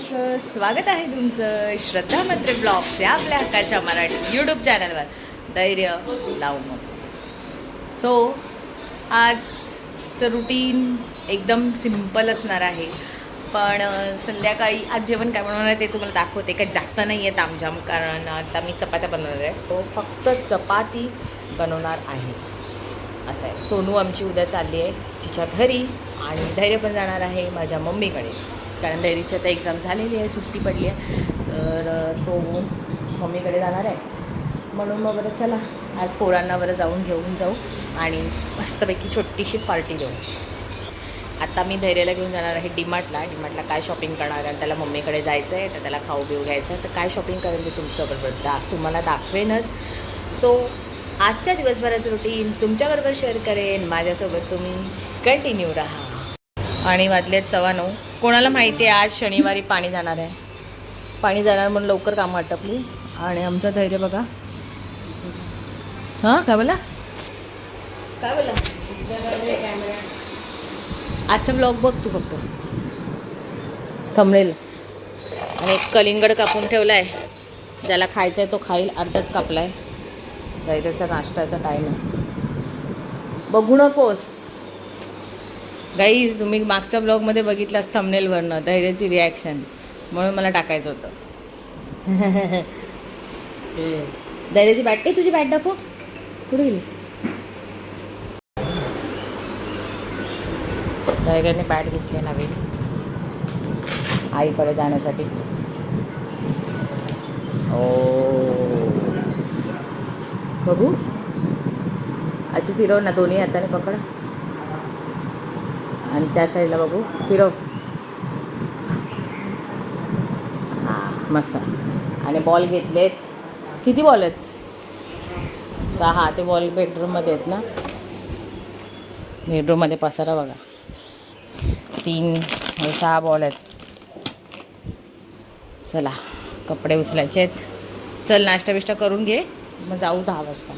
महाराष्ट्र, स्वागत आहे तुमचं श्रद्धा मंत्रे ब्लॉग्स या आपल्या हक्काच्या मराठी यूट्यूब चॅनलवर. धैर्य लावू नकोस. सो आजचं रुटीन एकदम सिम्पल असणार आहे, पण संध्याकाळी आज जेवण काय बनवणार आहे ते तुम्हाला दाखवते. काय जास्त नाही आहे तामझाम, कारण आता मी चपात्या बनवणार आहे. तो फक्त चपातीच बनवणार आहे असं आहे. सोनू आमची उद्या चालली आहे तिच्या घरी आणि धैर्य पण जाणार आहे माझ्या मम्मीकडे, कारण धैर्यची आता एक्झाम झालेली आहे, सुट्टी पडली आहे, तर तो मम्मीकडे जाणार आहे. म्हणून मग बरं चला आज पोरांना बरं घेऊन जाऊ आणि मस्तपैकी छोटीशी पार्टी देऊ. आता मी धैर्याला घेऊन जाणार आहे डीमार्टला काय शॉपिंग करणार आहे. त्याला मम्मीकडे जायचं आहे, तर त्याला खाऊ बिऊ घ्यायचं आहे, तर काय शॉपिंग करेल ते तुमच्याबरोबर तुम्हाला दाखवेनच. सो आजच्या दिवसभराचं रुटीन तुमच्याबरोबर शेअर करेन. माझ्यासोबत तुम्ही कंटिन्यू राहा. आणि वाजलेत 9:15. कोणाला माहिती आहे आज शनिवारी पाणी जाणार आहे. पाणी जाणार म्हणून लवकर कामं आटपली. आणि आमचं धैर्य बघा. हां काय बोला आजचा ब्लॉग बघ तू फक्त थंबनेल. आणि एक कलिंगड कापून ठेवला आहे, ज्याला खायचा आहे तो खाईल. अर्धाच कापला आहे. धैर्याचा नाश्त्याचा टाईम आहे, बघू नकोस. गाईज तुम्ही मागच्या ब्लॉगमध्ये बघितलास थंबनेलवरनं धैर्याची रिॲक्शन, म्हणून मला टाकायचं होतं. धैर्याची बॅट तुझी बॅट दाखव कुठे गेली. धैर्याने बॅट घेतली नवीन आईकडे जाण्यासाठी. ओ बघू अशी फिरव ना, दोन्ही हाताने पकड आणि त्या साईडला बघू, फिरव. हां मस्त. आणि बॉल घेतलेत. किती बॉल आहेत? 6. ते बॉल बेडरूममध्ये आहेत ना. बेडरूममध्ये पसारा बघा. 3 6 बॉल आहेत. चला कपडे उचलायचे आहेत. चल नाश्ता बिष्टा करून घे, मग जाऊ 10 वाजता.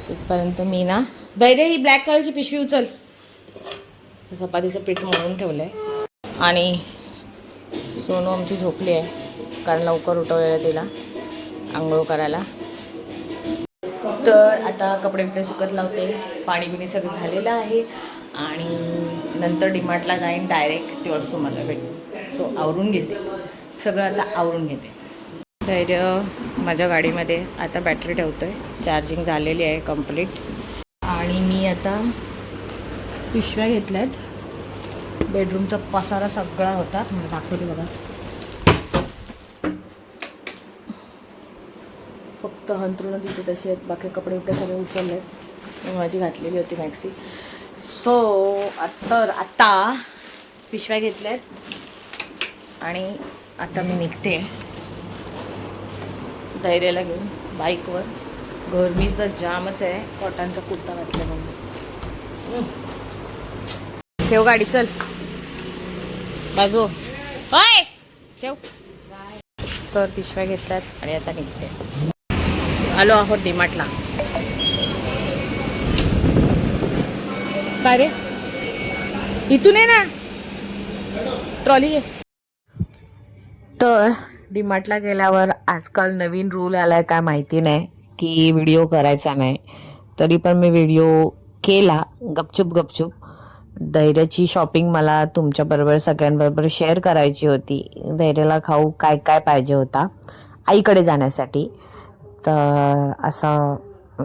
तिथपर्यंत मी ना धैर्य ही ब्लॅक कलरची पिशवी उचल. चपातीचं पीठ मळून ठेवलं आहे. आणि सोनू आमची झोपली आहे, कारण लवकर उठवलेलं तिला आंघोळ करायला. तर आता कपडे बिपडे सुकत लावते. पाणी बिणी सगळं झालेलं आहे आणि नंतर डीमार्टला जाईन डायरेक्ट, तेव्हाच तुम्हाला भेटेल. सो आवरून घेते सगळं, आता आवरून घेते. धैर्य माझ्या गाडीमध्ये आता बॅटरी ठेवतो आहे, चार्जिंग झालेली आहे कंप्लीट. आणि मी आता पिशव्या घेतल्या आहेत. बेडरूमचा पसारा सगळा होता, तुम्हाला दाखवते बघा. फक्त हंतरुणं तिथे तशी आहेत, बाकी कपडे उपडे सगळे उचलले आहेत. मी माझी घातलेली होती मॅक्सी. सो आता पिशव्या घेतल्या आहेत आणि आता मी निघते धैर्याला घेऊन बाईकवर. गरमीचा जामच आहे, कॉटनचा कुर्ता घातला म्हणून. ठेव गाडी, चल बाजू होय ठेव. तर पिशव्या घेतल्यात आणि आता निघते. आलो आहोत डीमार्टला. काय रे इथून आहे ना ट्रॉली आहे. तर डीमार्टला गेल्यावर आजकाल नवीन रूल आलाय काय माहिती नाही, की व्हिडिओ करायचा नाही. तरी पण मी व्हिडिओ केला गपचूप. धैर्याची शॉपिंग मला तुमच्याबरोबर सगळ्यांबरोबर शेअर करायची होती. धैर्याला खाऊ काय काय पाहिजे होता आईकडे जाण्यासाठी. तर असं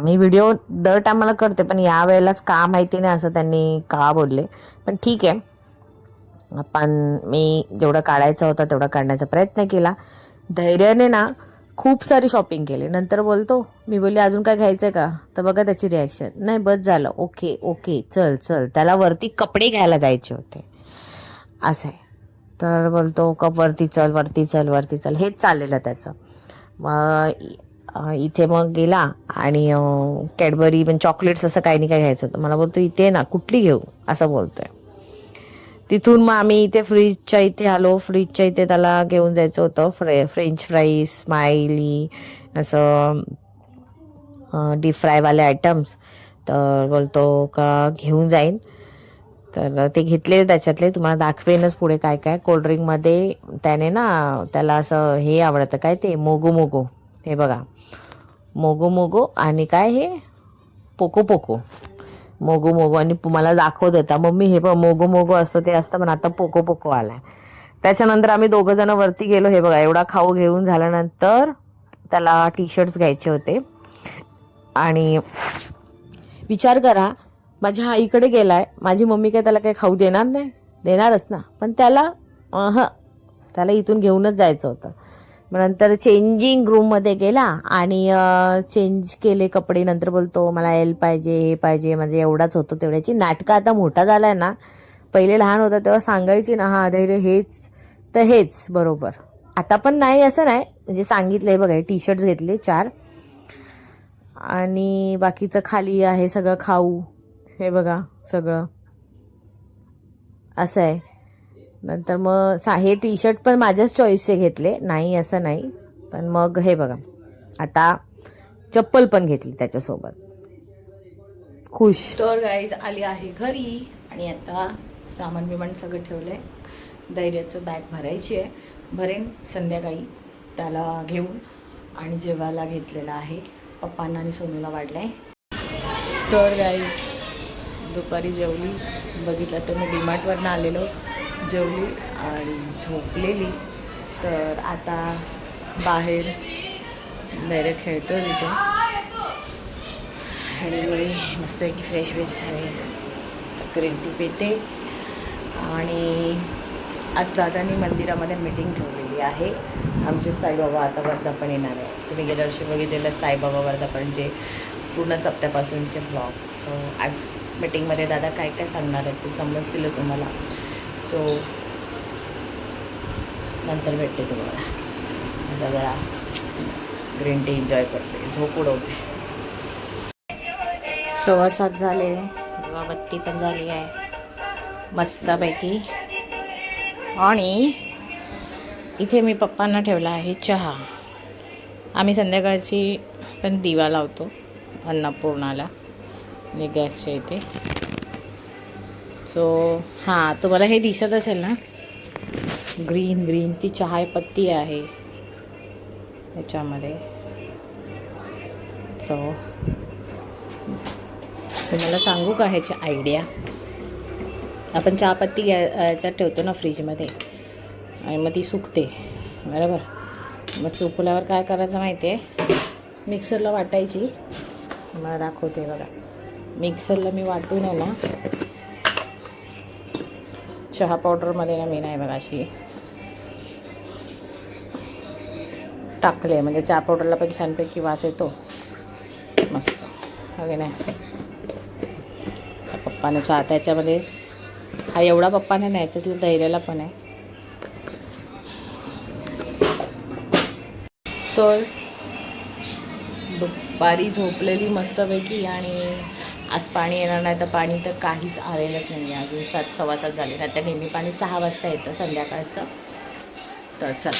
मी व्हिडिओ दर टायमाला करते, पण यावेळेलाच का माहिती नाही असं त्यांनी का बोलले. पण ठीक आहे, पण मी जेवढं काढायचं होतं तेवढं काढण्याचा प्रयत्न केला. धैर्याने ना खूप सारी शॉपिंग केली. नंतर बोलतो, मी बोलली अजून काय घ्यायचं आहे का, तर बघा त्याची रिॲक्शन, नाही बस झालं, ओके चल. त्याला वरती कपडे घ्यायला जायचे होते असं आहे. तर बोलतो कप वरती चल हेच चाललेलं त्याचं. मग इथे मग गेला आणि कॅडबरी पण चॉकलेट्स असं काही नाही काय घ्यायचं होतं. मला बोलतो इथे ना कुठली घेऊ असं बोलतोय. तिथून मग आम्ही इथे फ्रीजच्या इथे आलो. फ्रीजच्या इथे त्याला घेऊन जायचं होतं फ्रेंच फ्राईज, स्माइली, असं डीप फ्रायवाले आयटम्स. तर बोलतो का घेऊन जाईन. तर ते घेतले, त्याच्यातले तुम्हाला दाखवेनच पुढे काय काय. कोल्ड्रिंकमध्ये त्याने ना त्याला असं हे आवडतं, काय ते मोगो मोगो, हे बघा मोगो मोगो, आणि काय हे पोको पोको, मोगो मोगो. आणि मला दाखवत होता मम्मी हे बघ मोगो मोगो असतं ते असतं, पण आता पोको पोको आलाय. त्याच्यानंतर आम्ही दोघं जण वरती गेलो. हे बघा एवढा खाऊ घेऊन झाल्यानंतर त्याला टी शर्ट्स घ्यायचे होते. आणि विचार करा, माझ्या आईकडे गेलाय, माझी मम्मी काय त्याला काही खाऊ देणार नाही, देणारच ना, पण त्याला त्याला इथून घेऊनच जायचं होतं. मग नंतर चेंजिंग रूममध्ये गेला आणि चेंज केले कपडे. नंतर बोलतो मला एल पाहिजे, हे पाहिजे. म्हणजे एवढाच होतो तेवढ्याची नाटकं. आता मोठा झाला आहे ना, पहिले लहान होता तेव्हा सांगायची ना, हां धैर्य हेच तर हेच बरोबर. आता पण नाही असं नाही, म्हणजे सांगितलं आहे बघा. टी शर्ट्स घेतले 4 आणि बाकीचं खाली आहे सगळं खाऊ. हे बघा सगळं असं आहे. नंतर मग हे टी शर्ट पण माझ्याच चॉईसचे घेतले, नाही असं नाही. पण मग हे बघा आता चप्पल पण घेतली त्याच्यासोबत, खुश. तर गाईज आली आहे घरी आणि आता सामान बिमान सगळं ठेवलं आहे. धैर्याचं बॅग भरायची आहे, भरेन संध्याकाळी त्याला घेऊन. आणि जेवायला घेतलेलं आहे, पप्पांना आणि सोनूला वाढलं आहे. तर गाईज दुपारी जेवली, बघितलं तर मी डीमार्टवरनं आलेलो, जेवली आणि झोपलेली. तर आता बाहेर धैर्य खेळतो तिथे आणि मी मस्तपैकी फ्रेश झाले, ग्रीन टी पिते. आणि आज दादांनी मंदिरामध्ये मीटिंग ठेवलेली आहे. आमचे साईबाबा आता वर्धापन येणार आहे. तुम्ही गेल्या वर्षी बघितलेलं साईबाबा वर्धापनचे पूर्ण सप्त्यापासूनचे ब्लॉग. सो आज मीटिंगमध्ये दादा काय काय सांगणार आहेत ते समजतील तुम्हाला. सो नंतर भेटते तुम्हाला. आता जरा ग्रीन टी एन्जॉय करते, झोप उडवते. 6:15 झाले, बत्ती पण झाली आहे मस्तपैकी. आणि इथे मी पप्पांना ठेवला आहे चहा. आम्ही संध्याकाळची पण दिवा लावतो अन्नपूर्णाला आणि गॅसच्या इथे. सो हां, तुम्हाला हे दिसत असेल ना, ग्रीन ग्रीन ती चहा पत्ती आहे याच्यामध्ये. सो तुम्हाला सांगू का ह्याची आयडिया. आपण चहापत्ती याच्यात ठेवतो ना फ्रीजमध्ये, आणि मग ती सुकते बरोबर. मग सुकल्यावर काय करायचं माहिती आहे, मिक्सरला वाटायची. मला दाखवते बघा, मिक्सरला मी वाटून आहे ना, चहा पावडरमध्ये ना मी नाही बघा अशी टाकले, म्हणजे चहा पावडरला पण छानपैकी वास येतो मस्त. हवे नाही पप्पाने चहा त्याच्यामध्ये, हा एवढा पप्पाने नाही, याच्यातलं धैर्याला पण आहे. तर दुपारी झोपलेली मस्तपैकी. आणि आज पाणी येणार नाही, तर पाणी तर काहीच आलेलंच नाही आहे अजून. 7, 7:15 झाले. आता नेहमी पाणी 6 वाजता येतं संध्याकाळचं. तर चल,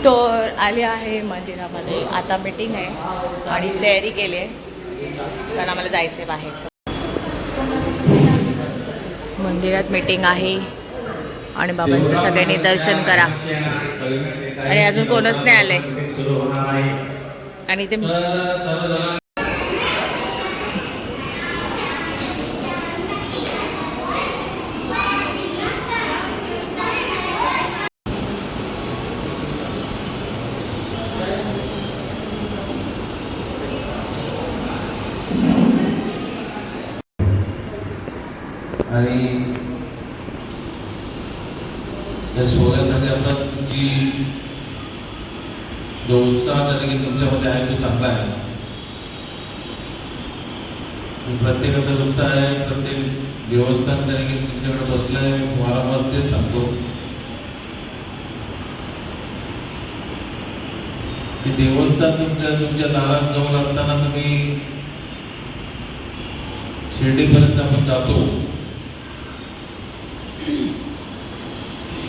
तर आले आहे मंदिरामध्ये. आता मीटिंग आहे आणि तयारी केली आहे, कारण आम्हाला जायचं आहे बाहेर. मंदिरात मीटिंग आहे आणि बाबांचं सगळ्यांनी दर्शन करा. आणि अजून कोणच नाही आलंय. आणि ते आणि या सोहळ्यासाठी आपला तुमची जो उत्साह देखील तुमच्यामध्ये आहे तो चांगला आहे. प्रत्येकाचा उत्साह आहे. प्रत्येक देवस्थान देखील तुमच्याकडे बसलं आहे. मी वारंवार तेच सांगतो की देवस्थान तुमच्या दारात जवळ असताना तुम्ही शिर्डीपर्यंत आपण जातो.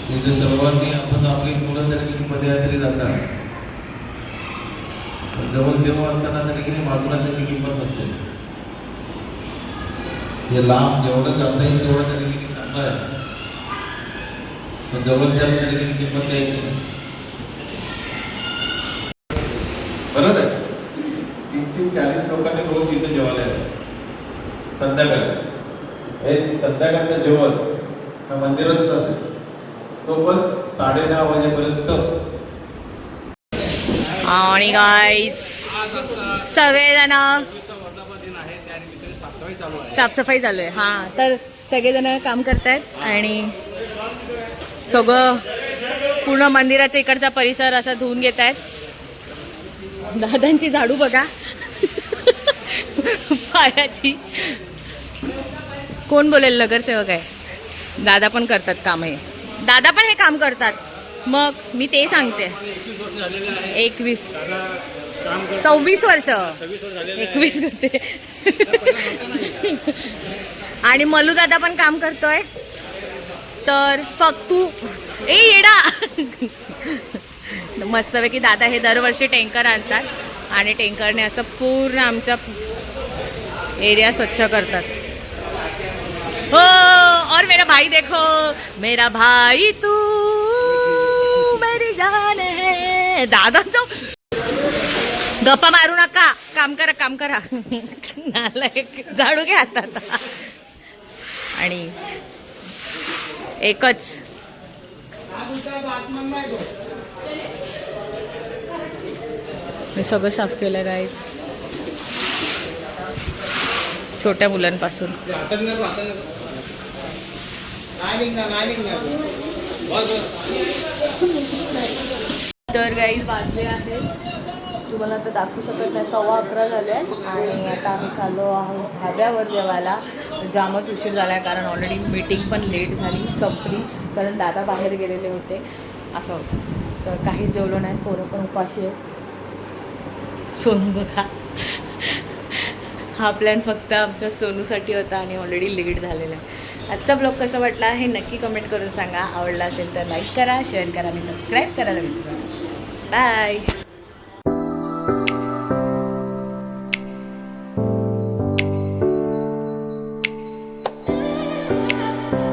तिथे सर्वांनी आपण आपली मुलं तरी पदयात्रे जातात. जवळ देव असताना तरी बाजूला त्याची किंमत नसते. हे लांब जेवढं जाता येईल तेवढं तरी किती चांगलं आहे, पण जवळ जास्त तरी किती किंमत द्यायची नाही. बरोबर आहे. 340 लोकांनी रोज इथं जेवायला येतात संध्याकाळी. हे संध्याकाळचं जेवण हा मंदिरातच असेल, तो पण 10:30 वाजेपर्यंत. आणि गाईज सगळेजण साफसफाई चालू आहे. हां, तर सगळेजण काम करतायत आणि सगळं पूर्ण मंदिराच्या इकडचा परिसर असा धुवून घेत आहेत. दादांची झाडू बघा पायाची. कोण बोलेल, नगरसेवक आहे. दादा पण करतात काम हे. दादा पण हे काम करतात. मग मी ते सांगते. 26 वर्ष 21 करते. आणि मल्लू दादा पण काम करतोय. तर फक्त तू येडा मस्तपैकी दादा हे दरवर्षी टँकर आणतात आणि टँकरने असं पूर्ण आमचा एरिया स्वच्छ करतात. हो, और मेरा भाई देखो, मेरा भाई तू मेरी जान है. दादांचं गप्पा मारू नका, काम करा काम करा. नालायक, झाडू घ्या आता. आणि एकच मी सगळं साफ केलं गाईज, छोट्या मुलांपासून. तर गाईज वाजले आहेत, तुम्हाला आता दाखवू शकत नाही, 11:15 झाले आणि आता आम्ही चाललो आहोत धाब्यावर जेवायला. जामच उशीर झाला आहे कारण ऑलरेडी मीटिंग पण लेट झाली, संपली, कारण दादा बाहेर गेलेले होते असं होतं. तर काहीच जेवलो नाही, पोरं पण उपाशी आहे. सोनू बघा, हा प्लॅन फक्त आमच्या सोनूसाठी होता आणि ऑलरेडी लेट झालेला आहे. आजचा ब्लॉग कसा वाटला हे नक्की कमेंट करून सांगा. आवडला असेल तर लाईक करा, शेअर करा आणि सबस्क्राईब करायला विसरू नका. बाय.